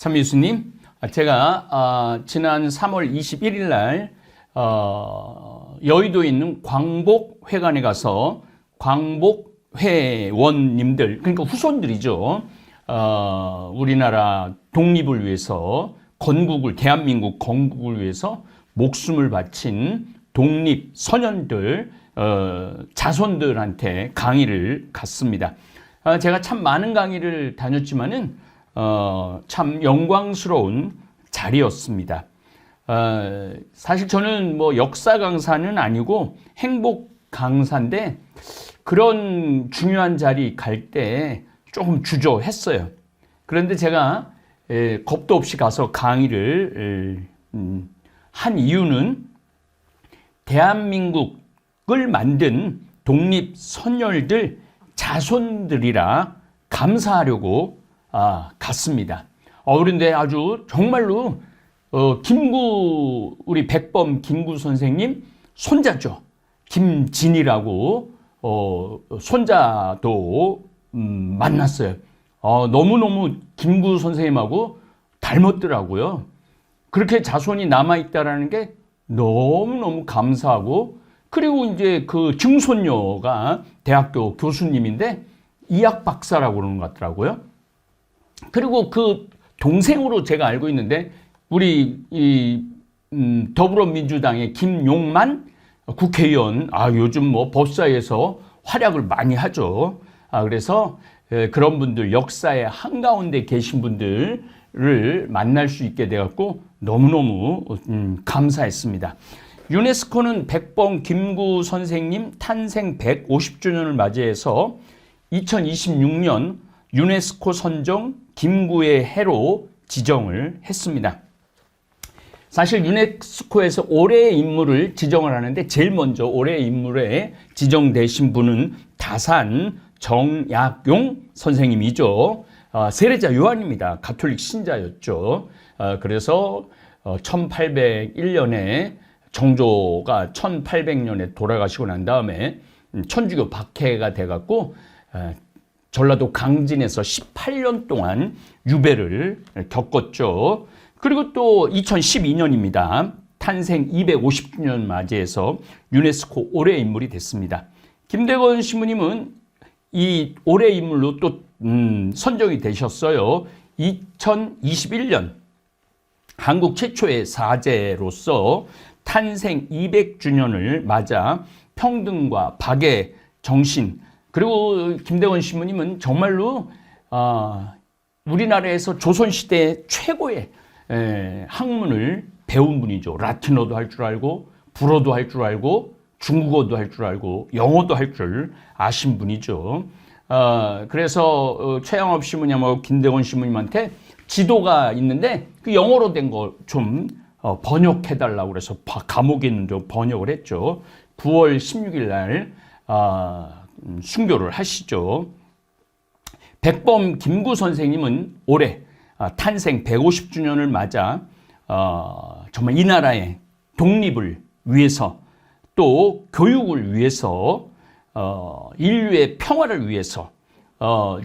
참미수님, 제가 지난 3월 21일 날 여의도에 있는 광복회관에 가서 광복회원님들, 그러니까 후손들이죠. 우리나라 독립을 위해서 대한민국 건국을 위해서 목숨을 바친 독립 선현들, 자손들한테 강의를 갔습니다. 제가 참 많은 강의를 다녔지만은 참 영광스러운 자리였습니다. 사실 저는 뭐 역사 강사는 아니고 행복 강사인데 그런 중요한 자리 갈 때 조금 주저했어요. 그런데 제가 겁도 없이 가서 강의를 한 이유는 대한민국을 만든 독립 선열들 자손들이라 감사하려고 갔습니다. 그런데 아주 정말로 우리 백범 김구 선생님 손자죠. 김진이라고 손자도 만났어요. 너무너무 김구 선생님하고 닮았더라고요. 그렇게 자손이 남아있다라는 게 너무너무 감사하고, 그리고 이제 그 증손녀가 대학교 교수님인데 이학 박사라고 그러는 것 같더라고요. 그리고 그 동생으로 제가 알고 있는데 우리 더불어민주당의 김용만 국회의원, 요즘 뭐 법사위에서 활약을 많이 하죠. 그래서 그런 분들, 역사의 한가운데 계신 분들을 만날 수 있게 돼갖고 너무너무 감사했습니다. 유네스코는 백범 김구 선생님 탄생 150주년을 맞이해서 2026년 유네스코 선정 김구의 해로 지정을 했습니다. 사실 유네스코에서 올해의 인물을 지정을 하는데 제일 먼저 올해의 인물에 지정되신 분은 다산 정약용 선생님이죠. 세례자 요한입니다. 가톨릭 신자였죠. 그래서 1801년에 정조가 1800년에 돌아가시고 난 다음에 천주교 박해가 돼갖고 전라도 강진에서 18년 동안 유배를 겪었죠. 그리고 또 2012년입니다. 탄생 250주년 맞이해서 유네스코 올해의 인물이 됐습니다. 김대건 신부님은 이 올해의 인물로 또 선정이 되셨어요. 2021년 한국 최초의 사제로서 탄생 200주년을 맞아 평등과 박애 정신, 그리고 김대건 신부님은 정말로 우리나라에서 조선시대 최고의 학문을 배운 분이죠. 라틴어도 할 줄 알고, 불어도 할 줄 알고, 중국어도 할 줄 알고, 영어도 할 줄 아신 분이죠. 그래서 최양업 신부님하고 김대건 신부님한테 지도가 있는데 그 영어로 된 거 좀 번역해달라고 그래서 감옥에 있는 좀 번역을 했죠. 9월 16일 날 순교를 하시죠. 백범 김구 선생님은 올해 탄생 150주년을 맞아 정말 이 나라의 독립을 위해서, 또 교육을 위해서, 인류의 평화를 위해서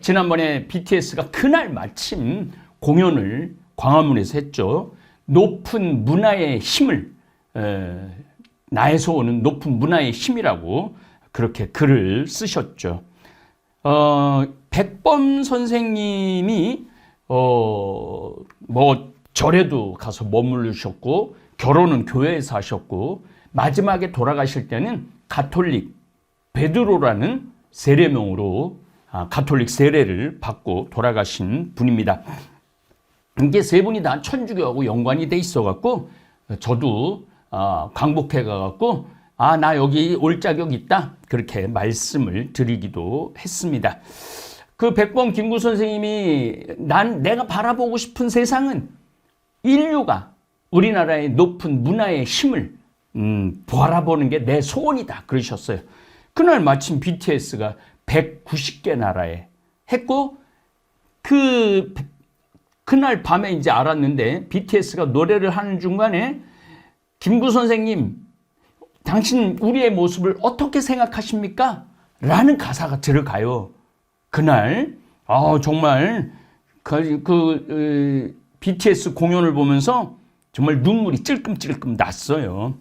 지난번에 BTS가 그날 마침 공연을 광화문에서 했죠. 높은 문화의 힘을, 나에서 오는 높은 문화의 힘이라고 그렇게 글을 쓰셨죠. 백범 선생님이 뭐 절에도 가서 머무르셨고, 결혼은 교회에서 하셨고, 마지막에 돌아가실 때는 가톨릭 베드로라는 세례명으로 가톨릭 세례를 받고 돌아가신 분입니다. 이게 세 분이 다 천주교하고 연관이 돼 있어갖고 저도 광복회 가갖고 나 여기 올 자격 있다, 그렇게 말씀을 드리기도 했습니다. 그 백범 김구 선생님이 내가 바라보고 싶은 세상은 인류가 우리나라의 높은 문화의 힘을 바라보는 게 내 소원이다, 그러셨어요. 그날 마침 BTS가 190개 나라에 했고, 그날 밤에 이제 알았는데, BTS가 노래를 하는 중간에 김구 선생님, 당신 우리의 모습을 어떻게 생각하십니까? 라는 가사가 들어가요. 그날 정말 BTS 공연을 보면서 정말 눈물이 찔끔찔끔 났어요.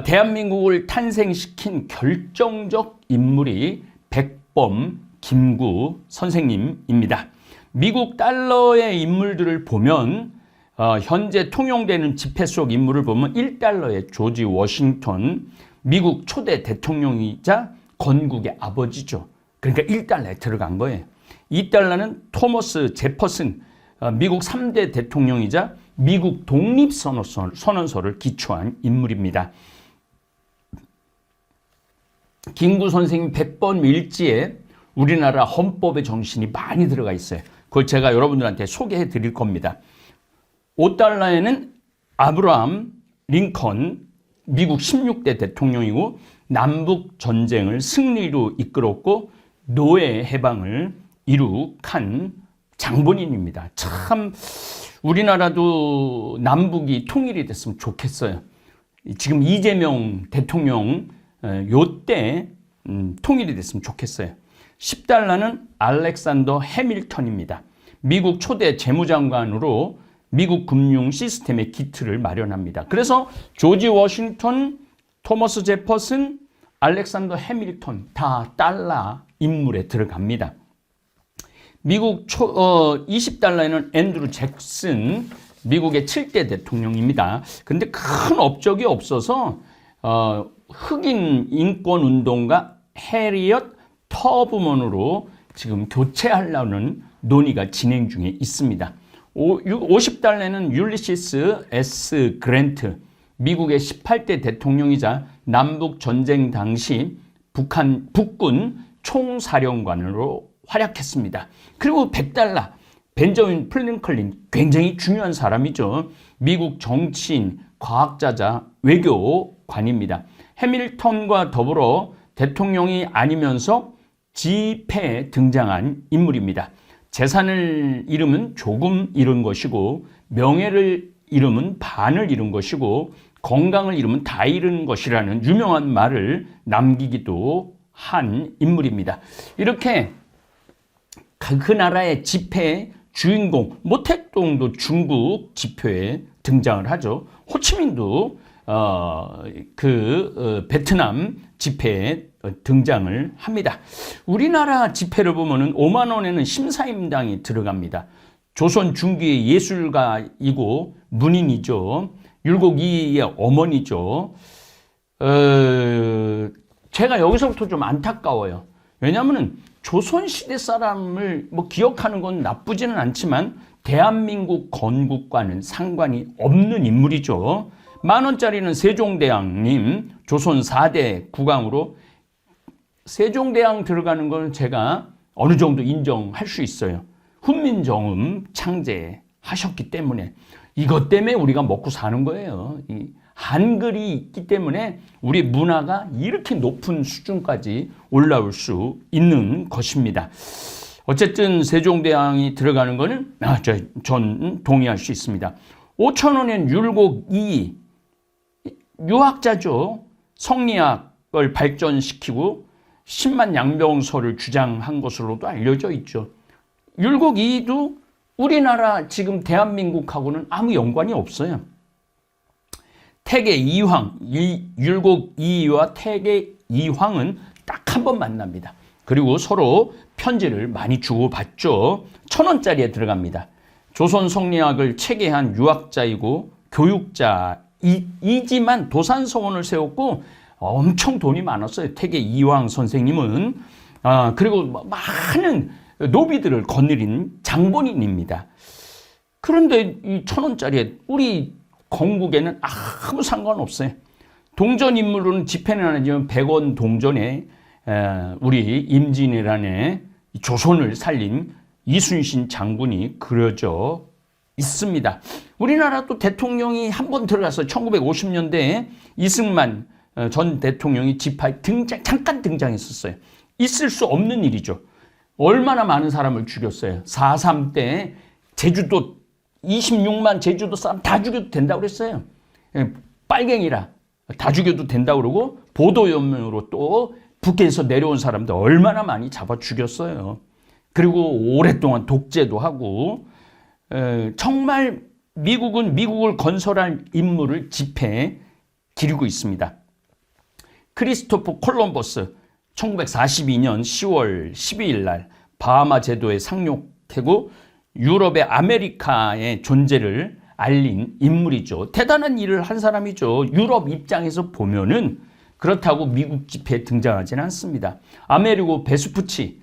대한민국을 탄생시킨 결정적 인물이 백범 김구 선생님입니다. 미국 달러의 인물들을 보면 현재 통용되는 지폐 속 인물을 보면 1달러의 조지 워싱턴, 미국 초대 대통령이자 건국의 아버지죠. 그러니까 1달러에 들어간 거예요. 2달러는 토머스 제퍼슨, 미국 3대 대통령이자 미국 독립선언서를 기초한 인물입니다. 김구 선생님 100번 일지에 우리나라 헌법의 정신이 많이 들어가 있어요. 그걸 제가 여러분들한테 소개해 드릴 겁니다. 5달러에는 아브라함 링컨, 미국 16대 대통령이고 남북 전쟁을 승리로 이끌었고 노예 해방을 이룩한 장본인입니다. 참 우리나라도 남북이 통일이 됐으면 좋겠어요. 지금 이재명 대통령 요때 통일이 됐으면 좋겠어요. 10달러는 알렉산더 해밀턴입니다. 미국 초대 재무장관으로 미국 금융 시스템의 기틀을 마련합니다. 그래서 조지 워싱턴, 토머스 제퍼슨, 알렉산더 해밀턴 다 달러 인물에 들어갑니다. 미국 20달러에는 앤드루 잭슨, 미국의 7대 대통령입니다. 근데 큰 업적이 없어서 흑인 인권 운동가 해리엇 터브먼으로 지금 교체하려는 논의가 진행 중에 있습니다. 50달러는 율리시스 S. 그랜트, 미국의 18대 대통령이자 남북전쟁 당시 북군 총사령관으로 활약했습니다. 그리고 100달러, 벤저민 프랭클린, 굉장히 중요한 사람이죠. 미국 정치인, 과학자자, 외교관입니다. 해밀턴과 더불어 대통령이 아니면서 지폐에 등장한 인물입니다. 재산을 잃으면 조금 잃은 것이고, 명예를 잃으면 반을 잃은 것이고, 건강을 잃으면 다 잃은 것이라는 유명한 말을 남기기도 한 인물입니다. 이렇게 그 나라의 지폐의 주인공, 모택동도 중국 지표에 등장을 하죠. 호치민도 베트남 지폐에 등장을 합니다. 우리나라 지폐를 보면은 5만 원에는 심사임당이 들어갑니다. 조선 중기의 예술가이고 문인이죠. 율곡 이의 어머니죠. 제가 여기서부터 좀 안타까워요. 왜냐하면 조선시대 사람을 기억하는 건 나쁘지는 않지만 대한민국 건국과는 상관이 없는 인물이죠. 10,000원짜리는 세종대왕님, 조선 4대 국왕으로 세종대왕 들어가는 건 제가 어느 정도 인정할 수 있어요. 훈민정음 창제하셨기 때문에, 이것 때문에 우리가 먹고 사는 거예요. 이 한글이 있기 때문에 우리 문화가 이렇게 높은 수준까지 올라올 수 있는 것입니다. 어쨌든 세종대왕이 들어가는 거는 전 동의할 수 있습니다. 5,000원엔 율곡 이 유학자죠. 성리학을 발전시키고 10만 양병서를 주장한 것으로도 알려져 있죠. 율곡 이도 우리나라 지금 대한민국하고는 아무 연관이 없어요. 태계 이황, 율곡 이와 태계 이황은 딱 한 번 만납니다. 그리고 서로 편지를 많이 주고받죠. 1,000원짜리에 들어갑니다. 조선 성리학을 체계한 유학자이고 교육자이지만 도산서원을 세웠고 엄청 돈이 많았어요. 태계 이황 선생님은. 그리고 많은 노비들을 거느린 장본인입니다. 그런데 이 1,000원짜리에 우리 건국에는 아무 상관없어요. 동전 인물로는 지폐는 아니지만 100원 동전에 우리 임진왜란에 조선을 살린 이순신 장군이 그려져 있습니다. 우리나라도 대통령이 한 번 들어가서 1950년대에 이승만 전 대통령이 지파에 잠깐 등장했었어요. 있을 수 없는 일이죠. 얼마나 많은 사람을 죽였어요. 4.3 때 제주도 26만 제주도 사람 다 죽여도 된다고 그랬어요. 빨갱이라 다 죽여도 된다고 그러고 보도연맹으로 또 북에서 내려온 사람들 얼마나 많이 잡아 죽였어요. 그리고 오랫동안 독재도 하고 정말 미국은 미국을 건설할 임무를 집에 기리고 있습니다. 크리스토퍼 콜럼버스 1942년 10월 12일 날 바하마 제도에 상륙하고 유럽의 아메리카의 존재를 알린 인물이죠. 대단한 일을 한 사람이죠. 유럽 입장에서 보면은 그렇다고 미국 집회에 등장하지는 않습니다. 아메리고 베스푸치,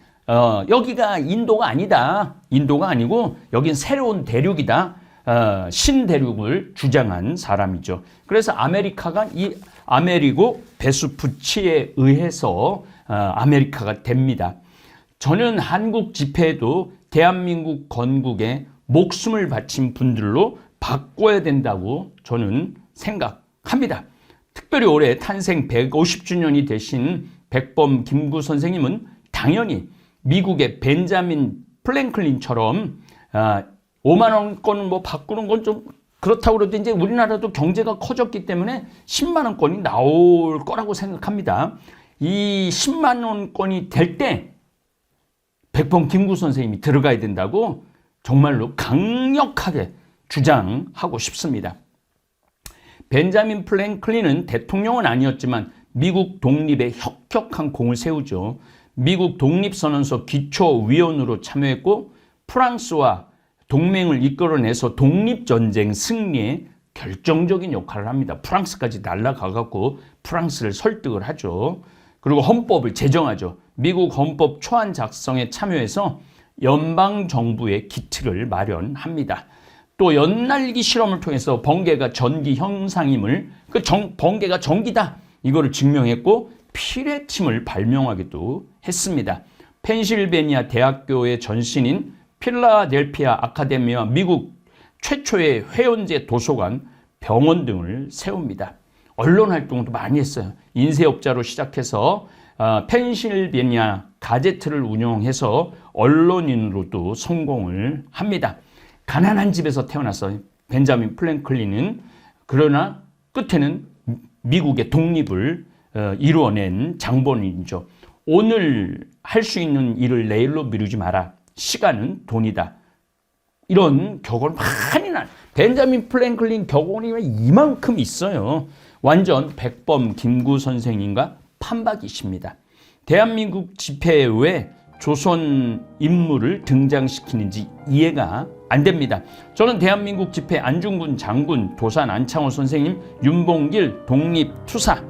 여기가 인도가 아니다. 인도가 아니고 여긴 새로운 대륙이다. 신대륙을 주장한 사람이죠. 그래서 아메리카가 이 아메리고 베스푸치에 의해서 아메리카가 됩니다. 저는 한국 집회도 대한민국 건국에 목숨을 바친 분들로 바꿔야 된다고 저는 생각합니다. 특별히 올해 탄생 150주년이 되신 백범 김구 선생님은 당연히 미국의 벤자민 플랭클린처럼 5만 원권 뭐 바꾸는 건 좀 그렇다고 그래도 이제 우리나라도 경제가 커졌기 때문에 10만 원권이 나올 거라고 생각합니다. 이 10만 원권이 될 때 백범 김구 선생님이 들어가야 된다고 정말로 강력하게 주장하고 싶습니다. 벤자민 플랭클린은 대통령은 아니었지만 미국 독립에 혁혁한 공을 세우죠. 미국 독립선언서 기초위원으로 참여했고 프랑스와 동맹을 이끌어내서 독립전쟁 승리에 결정적인 역할을 합니다. 프랑스까지 날아가갖고 프랑스를 설득을 하죠. 그리고 헌법을 제정하죠. 미국 헌법 초안 작성에 참여해서 연방정부의 기틀을 마련합니다. 또 연날기 실험을 통해서 번개가 전기 현상임을 번개가 전기다 이거를 증명했고 피레침을 발명하기도 했습니다. 펜실베니아 대학교의 전신인 필라델피아 아카데미와 미국 최초의 회원제 도서관, 병원 등을 세웁니다. 언론 활동도 많이 했어요. 인쇄업자로 시작해서 펜실베니아 가제트를 운영해서 언론인으로도 성공을 합니다. 가난한 집에서 태어났어요. 벤자민 플랭클린은. 그러나 끝에는 미국의 독립을 이루어낸 장본인이죠. 오늘 할 수 있는 일을 내일로 미루지 마라. 시간은 돈이다. 이런 격언 많이 나. 벤자민 플랭클린 격언이 이만큼 있어요. 완전 백범 김구 선생님과 판박이십니다. 대한민국 집회에 왜 조선 인물을 등장시키는지 이해가 안 됩니다. 저는 대한민국 집회 안중근 장군, 도산 안창호 선생님, 윤봉길 독립투사,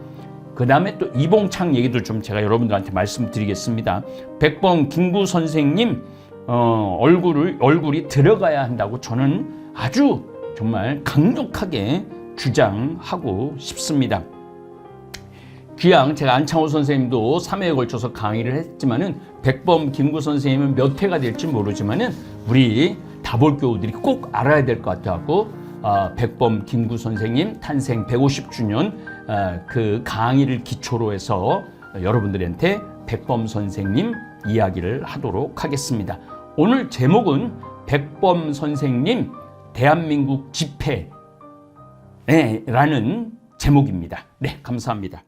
그 다음에 또 이봉창 얘기도 좀 제가 여러분들한테 말씀드리겠습니다. 백범 김구 선생님 얼굴이 들어가야 한다고 저는 아주 정말 강력하게 주장하고 싶습니다. 귀양 제가 안창호 선생님도 3회에 걸쳐서 강의를 했지만은 백범 김구 선생님은 몇 회가 될지 모르지만은 우리 다볼교우들이 꼭 알아야 될 것 같아갖고 백범 김구 선생님 탄생 150주년 그 강의를 기초로 해서 여러분들한테 백범 선생님 이야기를 하도록 하겠습니다. 오늘 제목은 백범 선생님 대한민국 집회라는 제목입니다. 네, 감사합니다.